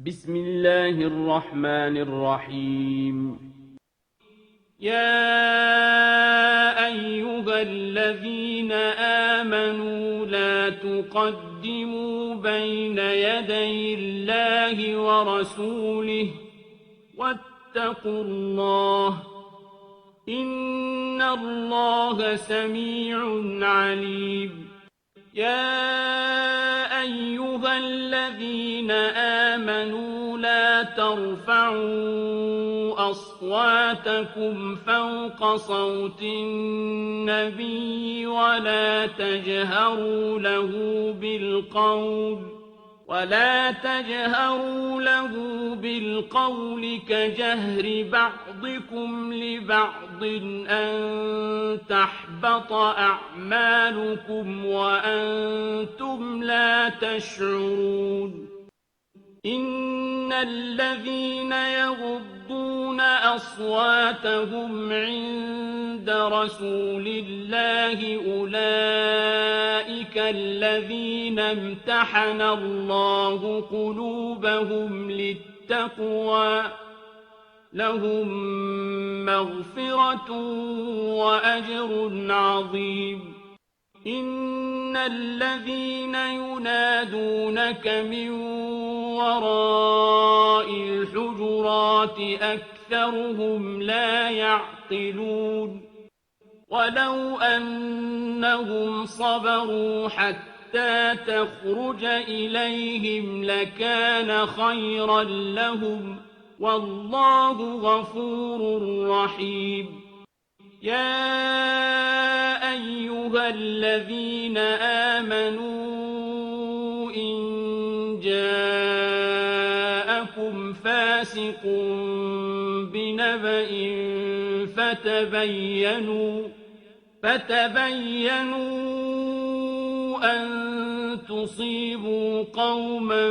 بسم الله الرحمن الرحيم. يا أيها الذين آمنوا لا تقدموا بين يدي الله ورسوله واتقوا الله إن الله سميع عليم. يا أيها الذين آمنوا لا ترفعوا أصواتكم فوق صوت النبي ولا تجهروا له بالقول كجهر بعضكم لبعض أن تحبط أعمالكم وأنتم لا تشعرون. إن الذين يغضون أصواتهم عند رسول الله أولئك الذين امتحن الله قلوبهم للتقوى لهم مغفرة وأجر عظيم. إن الذين ينادونك من وراء الحجرات أكثرهم لا يعقلون. ولو أنهم صبروا حتى تخرج إليهم لكان خيرا لهم والله غفور رحيم. يا أيها الذين آمنوا إن جاءكم فاسق بنبأ فتبينوا أن تصيبوا قوما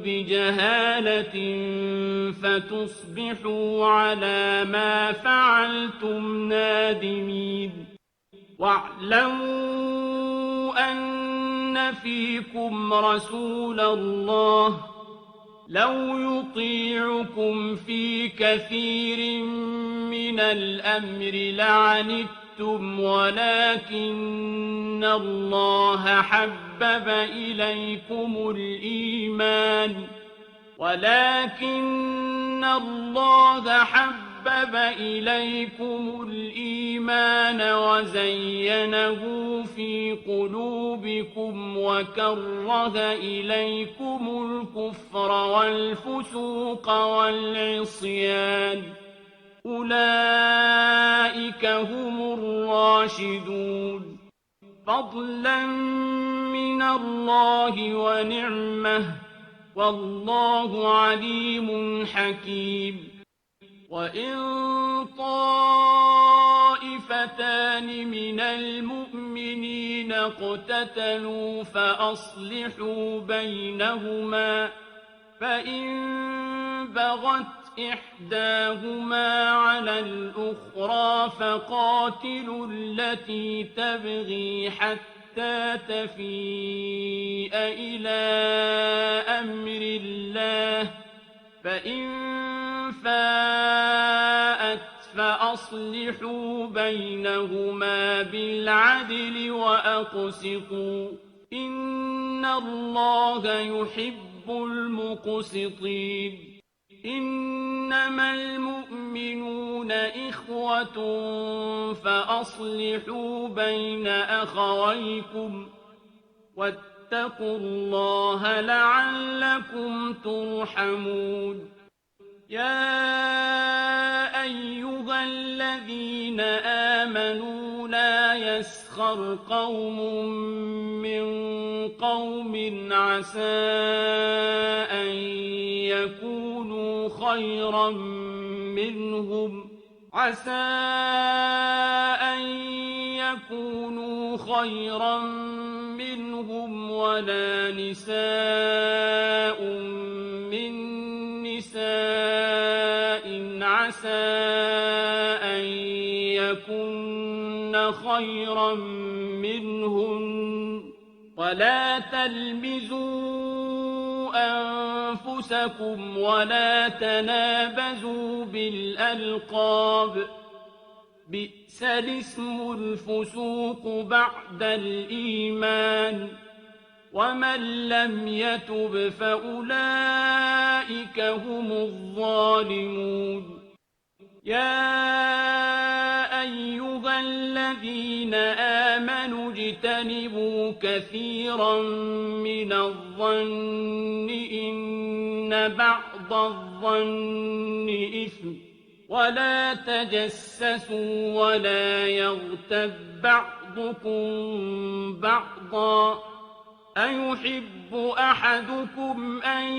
بجهالة فتصبحوا على ما فعلتم نادمين. واعلموا أن فيكم رسول الله لو يطيعكم في كثير من الأمر لعنتم ولكن الله حبب إليكم الإيمان وزينه في قلوبكم وكره إليكم الكفر والفسوق والعصيان أولئك هم الراشدون فضلا من الله ونعمة والله عليم حكيم. وإن طائفتان من المؤمنين اقتتلوا فأصلحوا بينهما فإن بغت إحداهما على الأخرى فقاتلوا التي تبغي حتى تفيء إلى أمر الله فإن فاءت فأصلحوا بينهما بالعدل وأقسطوا إن الله يحب المقسطين. إنما المؤمنون إخوة فأصلحوا بين أخويكم واتقوا الله لعلكم ترحمون. يا أيها الذين آمنوا لا يسخر قوم من قوم عسى أن يكونوا خيرا منهم ولا نساء من نساء عسى أن يكن خيرا منهن ولا تلمزوا أنفسكم ولا تنابزوا بالألقاب بئس الاسم الفسوق بعد الإيمان ومن لم يتب فأولئك هم الظالمون يا أيها الذين آمنوا اجتنبوا كثيرا من الظن إن بعض الظن إثم ولا تجسسوا ولا يغتب بعضكم بعضا أيحب أحدكم أن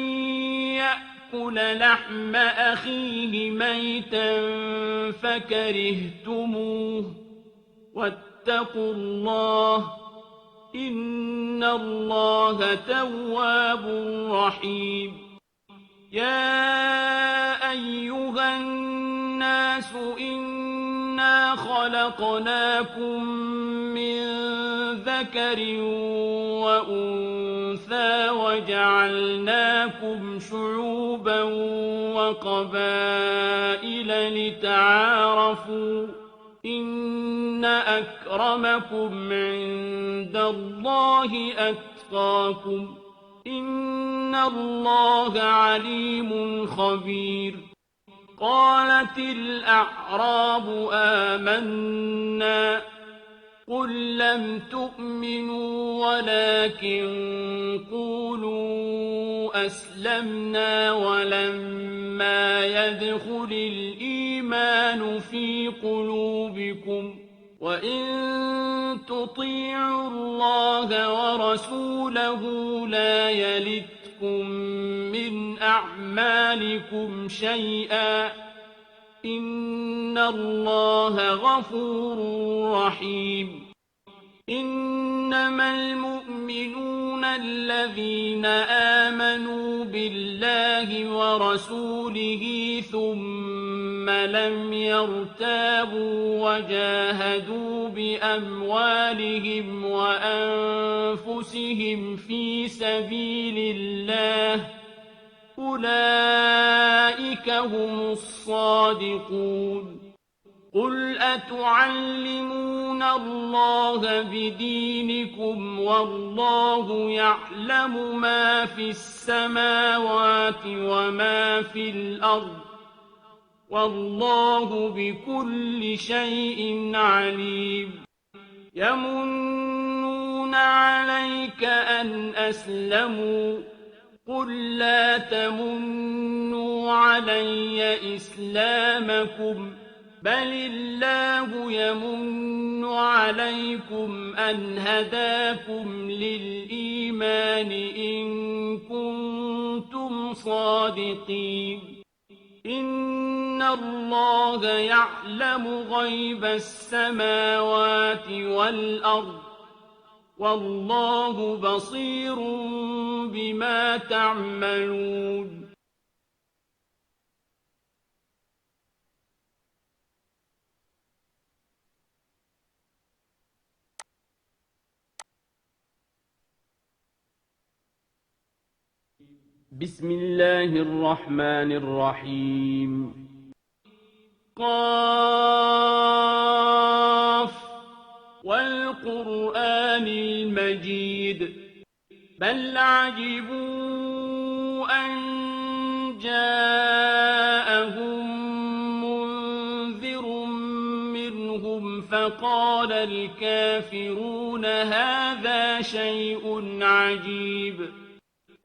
يأكل لحم أخيه ميتا فكرهتموه واتقوا الله إن الله تواب رحيم يا أيها الناس إنا خلقناكم من ذكر وأنثى وجعلناكم شعوبا وقبائل لتعارفوا إن أكرمكم عند الله أتقاكم إن الله عليم خبير قالت الأعراب آمنا قل لم تؤمنوا ولكن قولوا أسلمنا ولما يدخل الإيمان في قلوبكم وإن تطيعوا الله ورسوله لا يلتكم من أعمالكم شيئا إن الله غفور رحيم إنما المؤمنون الذين آمنوا بالله ورسوله ثم لم يرتابوا وجاهدوا بأموالهم وأنفسهم في سبيل الله أولئك هم الصادقون قل أتعلمون الله بدينكم والله يعلم ما في السماوات وما في الأرض والله بكل شيء عليم يمنون عليك أن أسلموا قل لا تمنوا علي إسلامكم بل الله يمن عليكم أن هداكم للإيمان إن كنتم صادقين إن الله يعلم غيب السماوات والأرض والله بصير بما تعملون بسم الله الرحمن الرحيم قاف والقرآن المجيد بل عجبوا أن جاءهم منذر منهم فقال الكافرون هذا شيء عجيب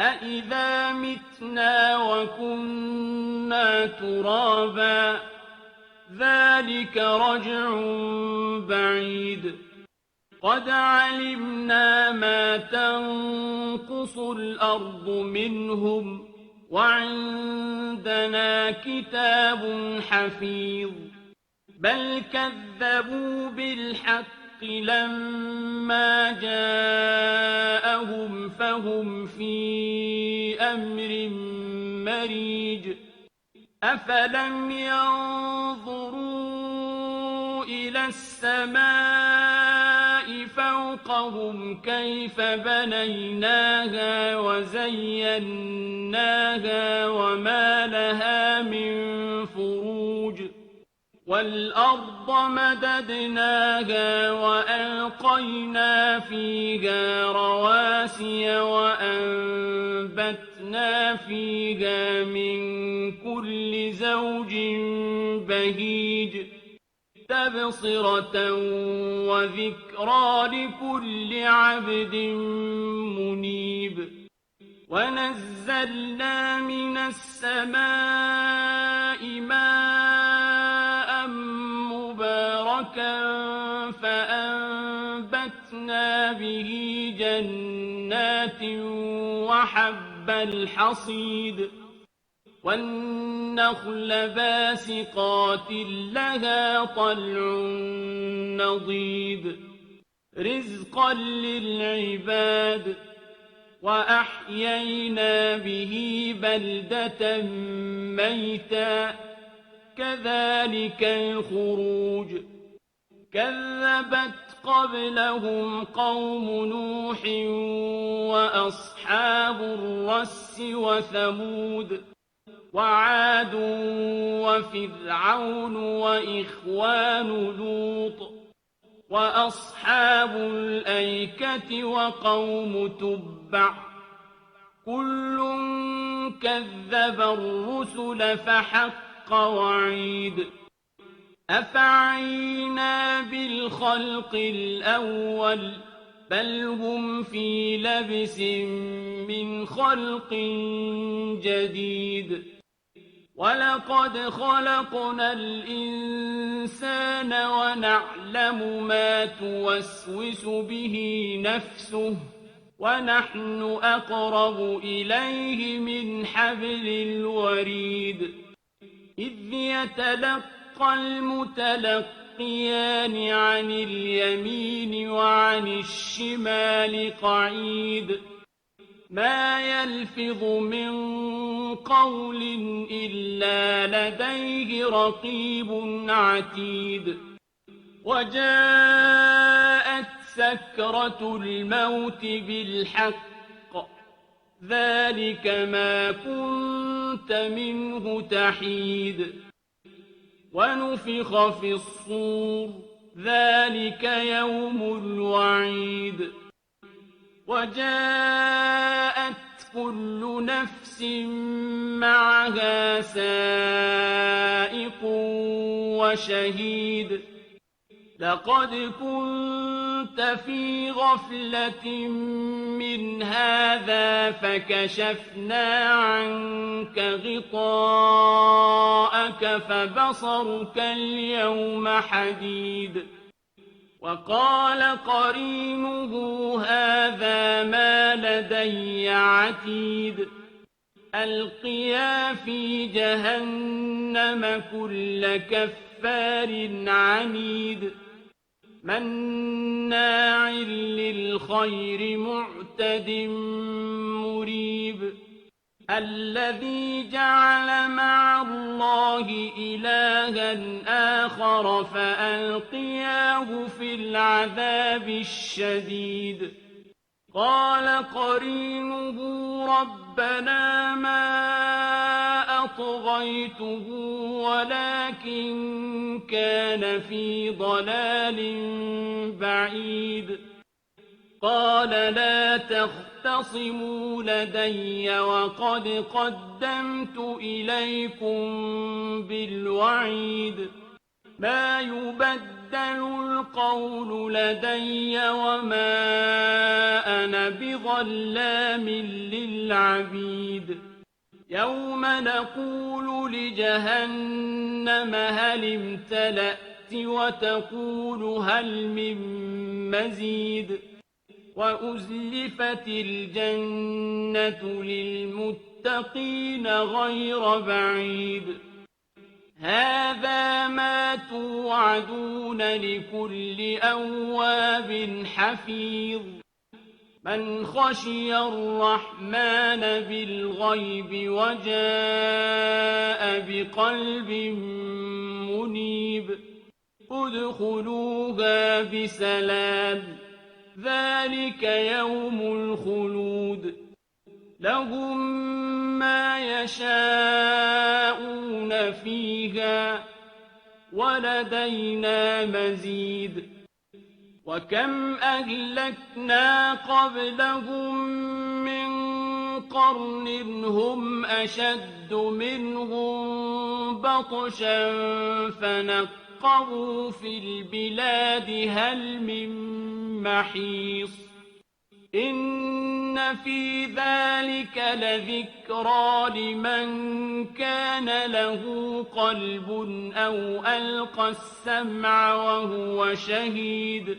أإذا متنا وكنا ترابا ذلك رجع بعيد قد علمنا ما تنقص الأرض منهم وعندنا كتاب حفيظ بل كذبوا بالحق لما جاءهم فهم في أمر مريج أفلم ينظروا إلى السماء فوقهم لنريهم كيف بنيناها وزيناها وما لها من فروج والأرض مددناها وألقينا فيها رواسي وأنبتنا فيها من كل زوج بهيج تبصرة وذكرى لكل عبد منيب ونزلنا من السماء ماء مباركا فأنبتنا به جنات وحب الحصيد والنخل باسقات لها طلع نضيد رزقا للعباد وأحيينا به بلدة ميتا كذلك الخروج كذبت قبلهم قوم نوح وأصحاب الرس وثمود وعاد وفرعون وإخوان لوط وأصحاب الأيكة وقوم تبع كل كذب الرسل فحق وعيد أفعينا بالخلق الأول بل هم في لبس من خلق جديد ولقد خلقنا الإنسان ونعلم ما توسوس به نفسه ونحن أقرب إليه من حبل الوريد إذ يتلقى المتلقيان عن اليمين وعن الشمال قعيد ما يلفظ من قول إلا لديه رقيب عتيد وجاءت سكرة الموت بالحق ذلك ما كنت منه تحيد ونفخ في الصور ذلك يوم الوعيد وجاءت كل نفس معها سائق وشهيد لقد كنت في غفلة من هذا فكشفنا عنك غطاءك فبصرك اليوم حديد وقال قرينه هذا ما لدي عتيد ألقيا في جهنم كل كفار عنيد مناع للخير معتد مريب الذي جعل مع الله إلها آخر فألقياه في العذاب الشديد قال قرينه ربنا ما أطغيته ولكن كان في ضلال بعيد قال لا تختصموا لدي وقد قدمت إليكم بالوعيد ما يبدل القول لدي وما أنا بظلام للعبيد يوم نقول لجهنم هل امتلأت وتقول هل من مزيد وأزلفت الجنة للمتقين غير بعيد هذا ما توعدون لكل أواب حفيظ من خشي الرحمن بالغيب وجاء بقلب منيب ادخلوها بسلام ذلك يوم الخلود لهم ما يشاءون فيها ولدينا مزيد وكم أهلكنا قبلهم من قرن هم أشد منهم بطشا فنقبوا في البلاد هل من محيص إن في ذلك لذكرى لمن كان له قلب أو ألقى السمع وهو شهيد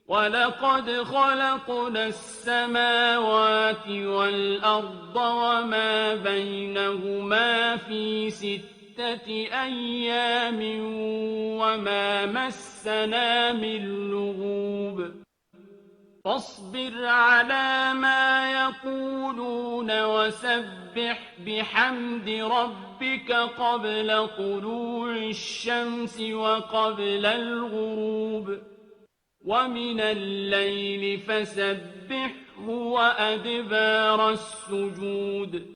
ولقد خلقنا السماوات والأرض وما بينهما في 6 أيام وما مسنا من لغوب فاصبر على ما يقولون وسبح بحمد ربك قبل طلوع الشمس وقبل الغروب ومن الليل فسبحه وأدبار السجود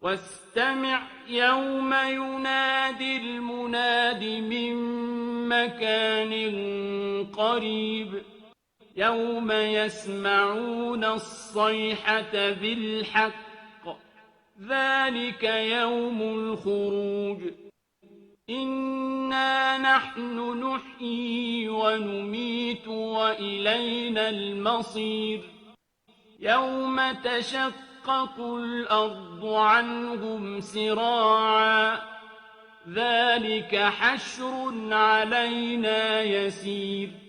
واستمع يوم ينادي المناد من مكان قريب يوم يسمعون الصيحة بالحق ذلك يوم الخروج إنا نحن نحيي ونميت وإلينا المصير يوم تشقق الأرض عنهم سراعا ذلك حشر علينا يسير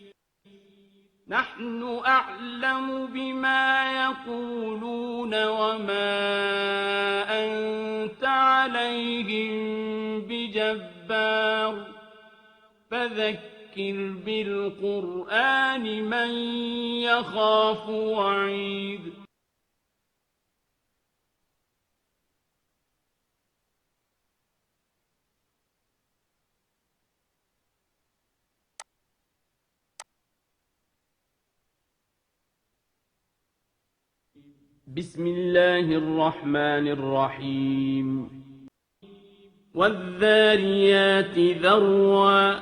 نحن أعلم بما يقولون وما أنت عليهم بجبار فذكر بالقرآن من يخاف وعيد بسم الله الرحمن الرحيم والذاريات ذروا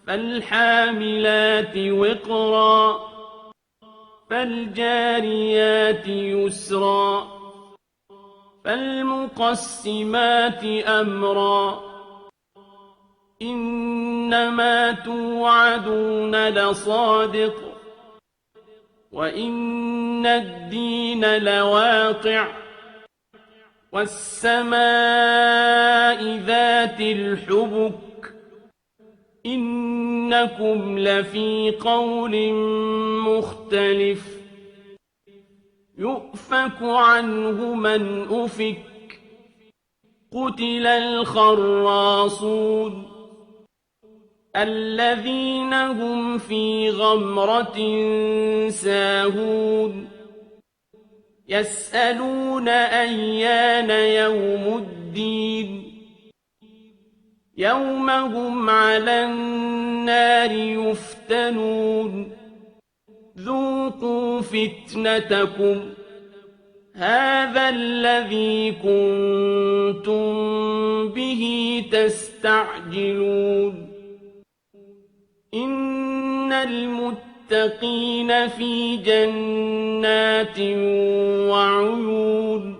فالحاملات وقرا فالجاريات يسرا فالمقسمات أمرا إنما توعدون لصادق وإن الدين لواقع والسماء ذات الحبك إنكم لفي قول مختلف يؤفك عنه من أفك قتل الخراصون الذين هم في غمرة ساهون يسألون أيان يوم الدين يوم هم على النار يفتنون ذوقوا فتنتكم هذا الذي كنتم به تستعجلون إن المتقين في جنات وعيون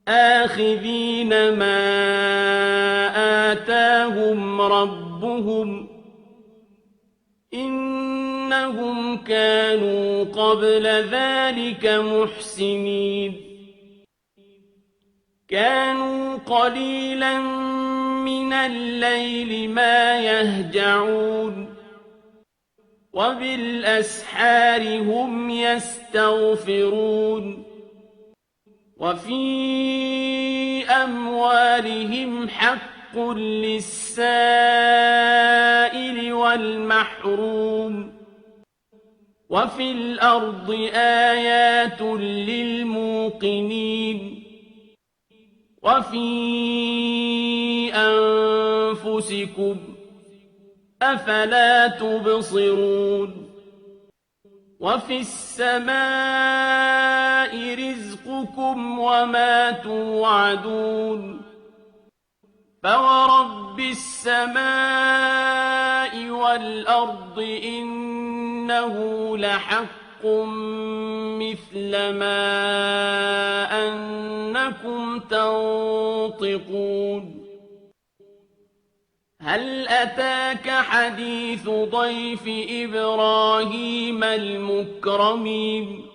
آخذين ما آتاهم ربهم إنهم كانوا قبل ذلك محسنين كانوا قليلا من الليل ما يهجعون وبالأسحار هم يستغفرون وفي أموالهم حق للسائل والمحروم وفي الأرض آيات للموقنين وفي أنفسكم أفلا تبصرون وفي السماء رزقكم وما توعدون فورب السماء والأرض إنه لحق مثل ما أنكم تنطقون هل أتاك حديث ضيف إبراهيم المكرمين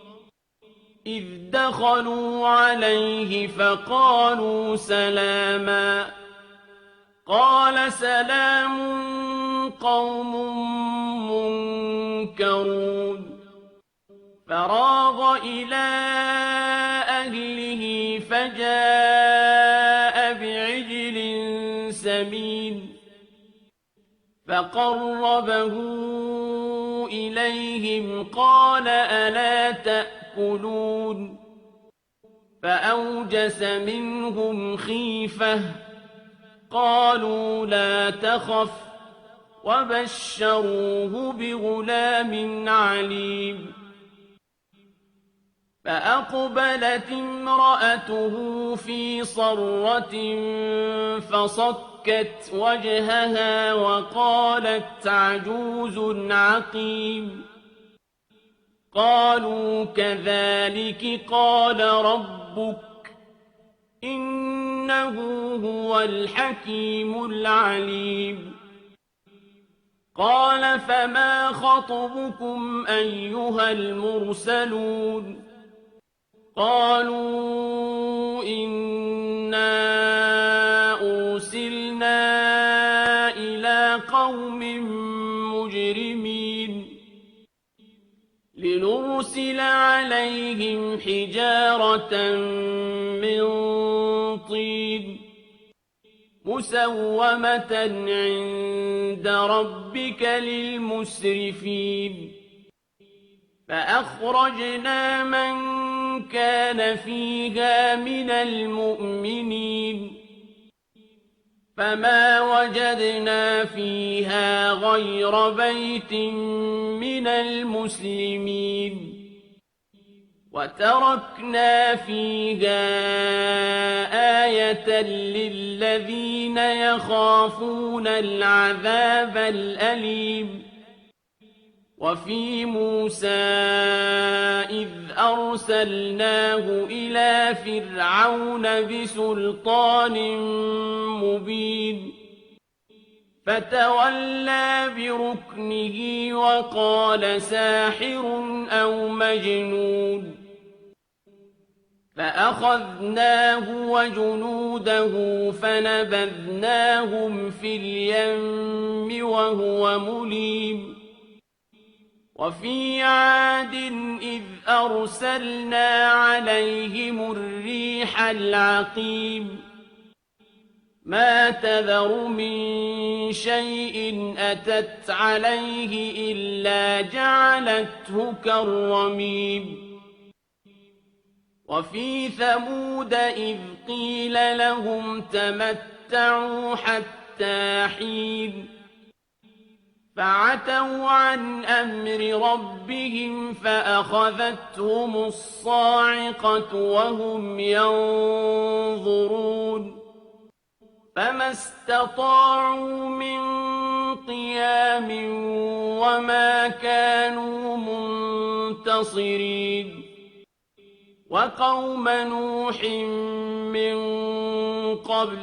إذ دخلوا عليه فقالوا سلاما قال سلام قوم منكرون فراغ إلى أهله فجاء بعجل سمين فقربه إليهم قال ألا تأكلون فأوجس منهم خيفة قالوا لا تخف وبشروه بغلام عليم فأقبلت امرأته في صرة فصكت وجهها وقالت عجوز عقيم قالوا كذلك قال ربك إنه هو الحكيم العليم قال فما خطبكم أيها المرسلون قالوا إنا أرسلنا إلى قوم مجرمين لنرسل عليهم حجارة من طين مسومة عند ربك للمسرفين فأخرجنا من كان فيها من المؤمنين فما وجدنا فيها غير بيت من المسلمين وتركنا فيها آية للذين يخافون العذاب الأليم وفي موسى إذ أرسلناه إلى فرعون بسلطان مبين فتولى بركنه وقال ساحر أو مجنون فأخذناه وجنوده فنبذناهم في اليم وهو مليم وفي عاد إذ أرسلنا عليهم الريح العقيم ما تذر من شيء أتت عليه إلا جعلته كالرميم وفي ثمود إذ قيل لهم تمتعوا حتى حين فعتوا عن أمر ربهم فأخذتهم الصاعقة وهم ينظرون فما استطاعوا من قيام وما كانوا منتصرين وقوم نوح من قبل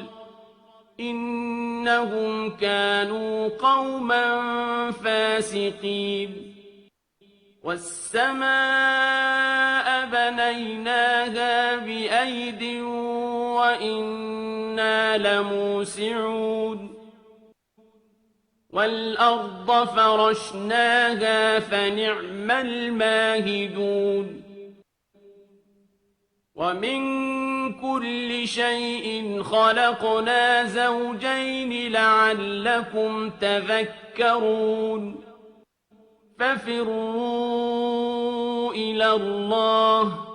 إنهم كانوا قوما فاسقين والسماء بنيناها بأيد وإنا لموسعون والأرض فرشناها فنعم الماهدون ومن كل شيء خلقنا زوجين لعلكم تذكرون ففروا إلى الله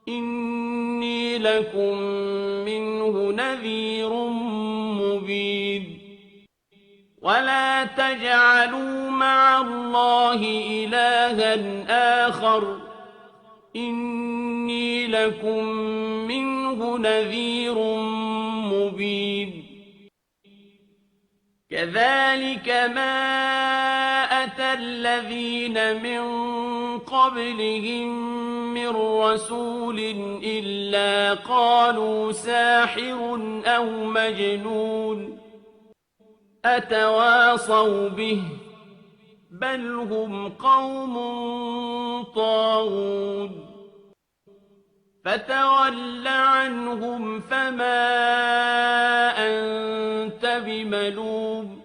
إني لكم منه نذير مبين ولا تجعلوا مع الله إلها آخر إني لكم منه نذير مبين كذلك ما أتى الذين من قبلهم من رسول إلا قالوا ساحر أو مجنون أتواصوا به بل هم قوم طاغون فتول عنهم فما أنت بملوم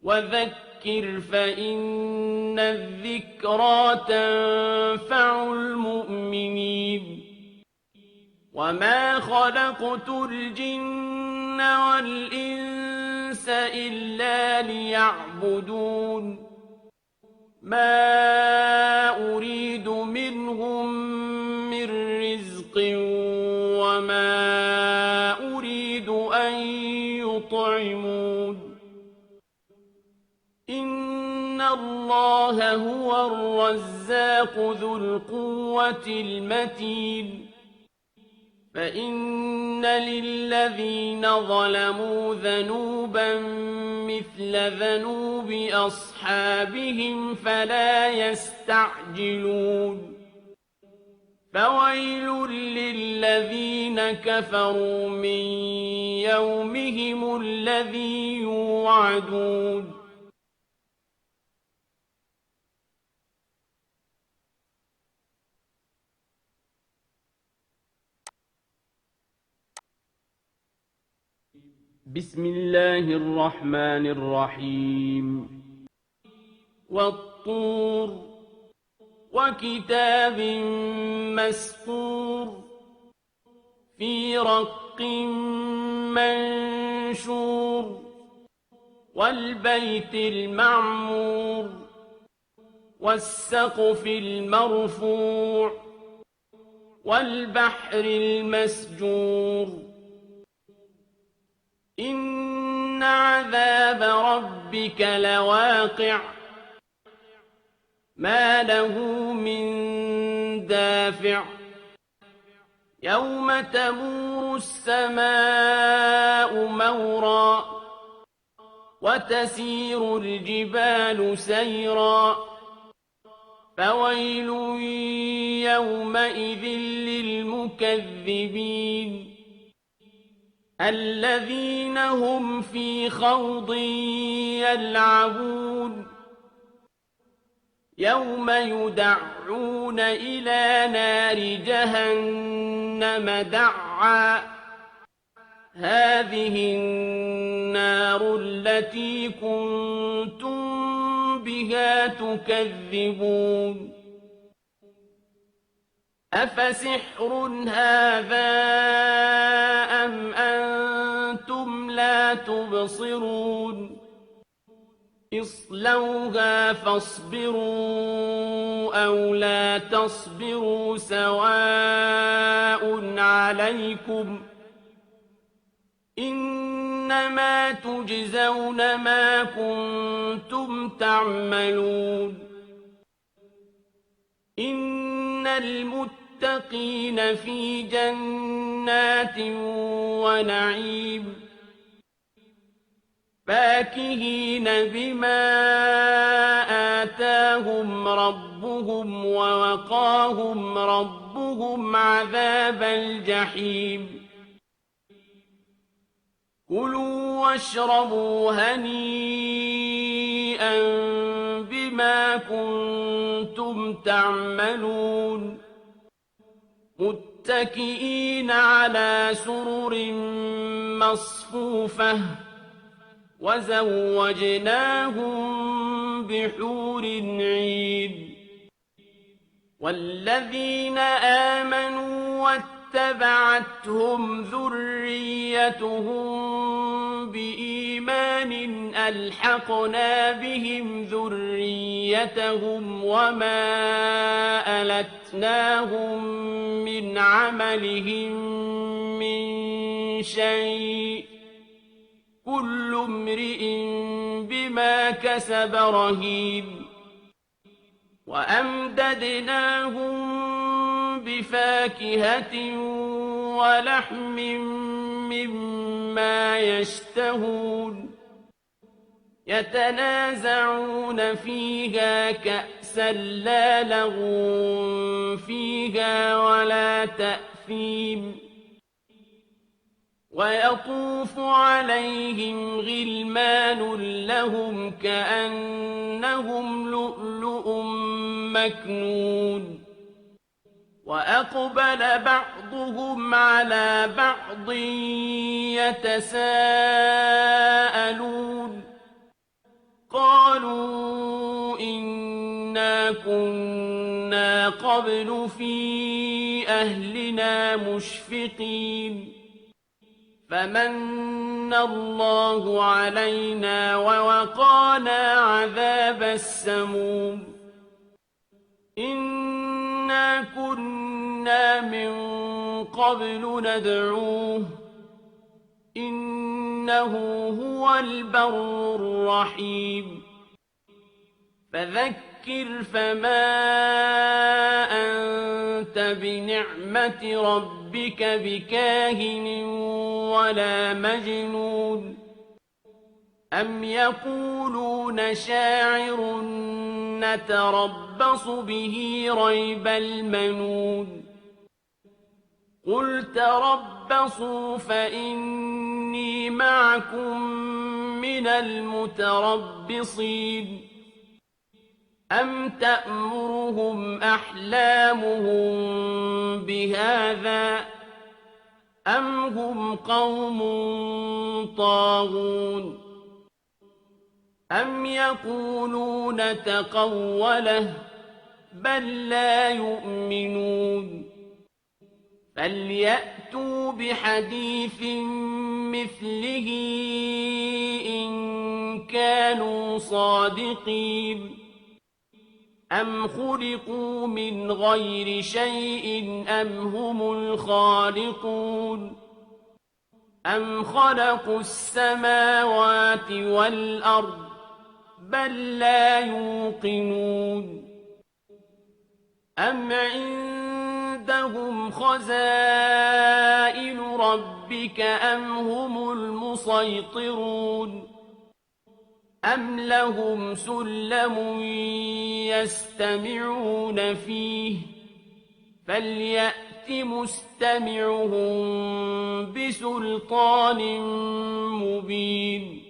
وذكر فإن الذكرى تنفع المؤمنين وما خلقت الجن والإنس إلا ليعبدون ما أريد منهم من رزق وما أريد أن يطعمون إن الله هو الرزاق ذو القوة المتين فإن للذين ظلموا ذنوبا مثل ذنوب أصحابهم فلا يستعجلون فويل للذين كفروا من يومهم الذي يوعدون بسم الله الرحمن الرحيم والطور وكتاب مسطور في رق منشور والبيت المعمور والسقف المرفوع والبحر المسجور إن عذاب ربك لواقع ما له من دافع يوم تمور السماء مورا وتسير الجبال سيرا فويل يومئذ للمكذبين الذين هم في خوض يلعبون يوم يدعون إلى نار جهنم دعا هذه النار التي كنتم بها تكذبون أفسحر هذا أم أنتم لا تبصرون اصلوها فاصبروا أو لا تصبروا سواء عليكم إنما تجزون ما كنتم تعملون إن المتقين في جنات ونعيم فاكهين بما آتاهم ربهم ووقاهم ربهم عذاب الجحيم كلوا واشربوا هنيئا بما كنتم تعملون متكئين على سرر مصفوفة وزوجناهم بحور عين والذين آمنوا واتبعتهم ذريتهم بإيمان ألحقنا بهم ذريتهم وما ألتناهم من عملهم من شيء كل امرئ بما كسب رهين وأمددناهم بفاكهة ولحم مما يشتهون يتنازعون فيها كأسا لا لغو فيها ولا تأثيم ويطوف عليهم غلمان لهم كأنهم لؤلؤ مكنون وأقبل بعضهم على بعض يتساءلون قالوا إنا كنا قبل في أهلنا مشفقين فمن الله علينا ووقانا عذاب السموم إنا كنا من قبل ندعوه إنه هو البر الرحيم فذكر فما أنت بنعمة ربك بكاهن ولا مجنون أم يقولون شاعر نتربص به ريب المنون قل تربصوا فإني معكم من المتربصين أم تأمرهم أحلامهم بهذا أم هم قوم طاغون أم يقولون تقوله بل لا يؤمنون فليأتوا بحديث مثله إن كانوا صادقين أم خلقوا من غير شيء أم هم الخالقون أم خلقوا السماوات والأرض بل لا يوقنون أم عندهم خزائن ربك أم هم المسيطرون أم لهم سلم يستمعون فيه فليأت مستمعهم بسلطان مبين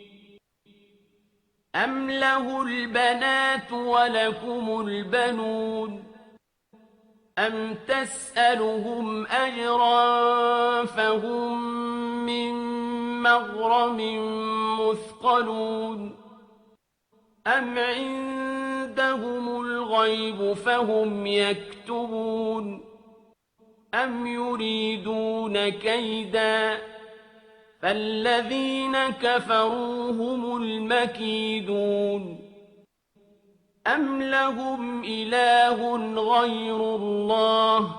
أم له البنات ولكم البنون أم تسألهم أجرا فهم من مغرم مثقلون أم عندهم الغيب فهم يكتبون أم يريدون كيدا فالذين كفروا هم المكيدون أم لهم إله غير الله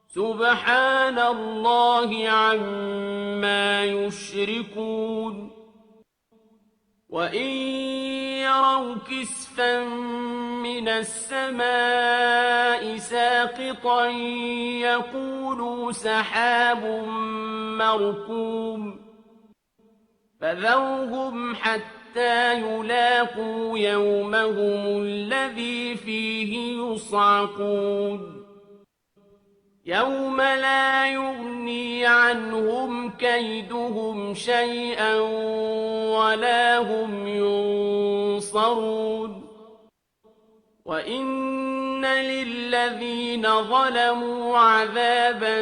سبحان الله عما يشركون وإن يروا كسفا من السماء ساقطا يقولوا سحاب مركوم فذرهم حتى يلاقوا يومهم الذي فيه يصعقون يوم لا يغني عنهم كيدهم شيئا ولا هم ينصرون وإن للذين ظلموا عذابا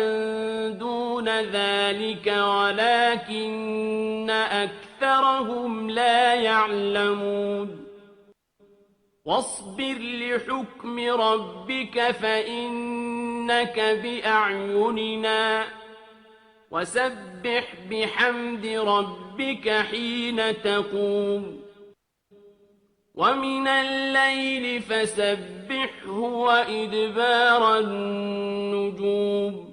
دون ذلك ولكن أكثرهم لا يعلمون واصبر لحكم ربك فإنك بأعيننا وسبح بحمد ربك حين تقوم ومن الليل فسبحه وإدبار النجوم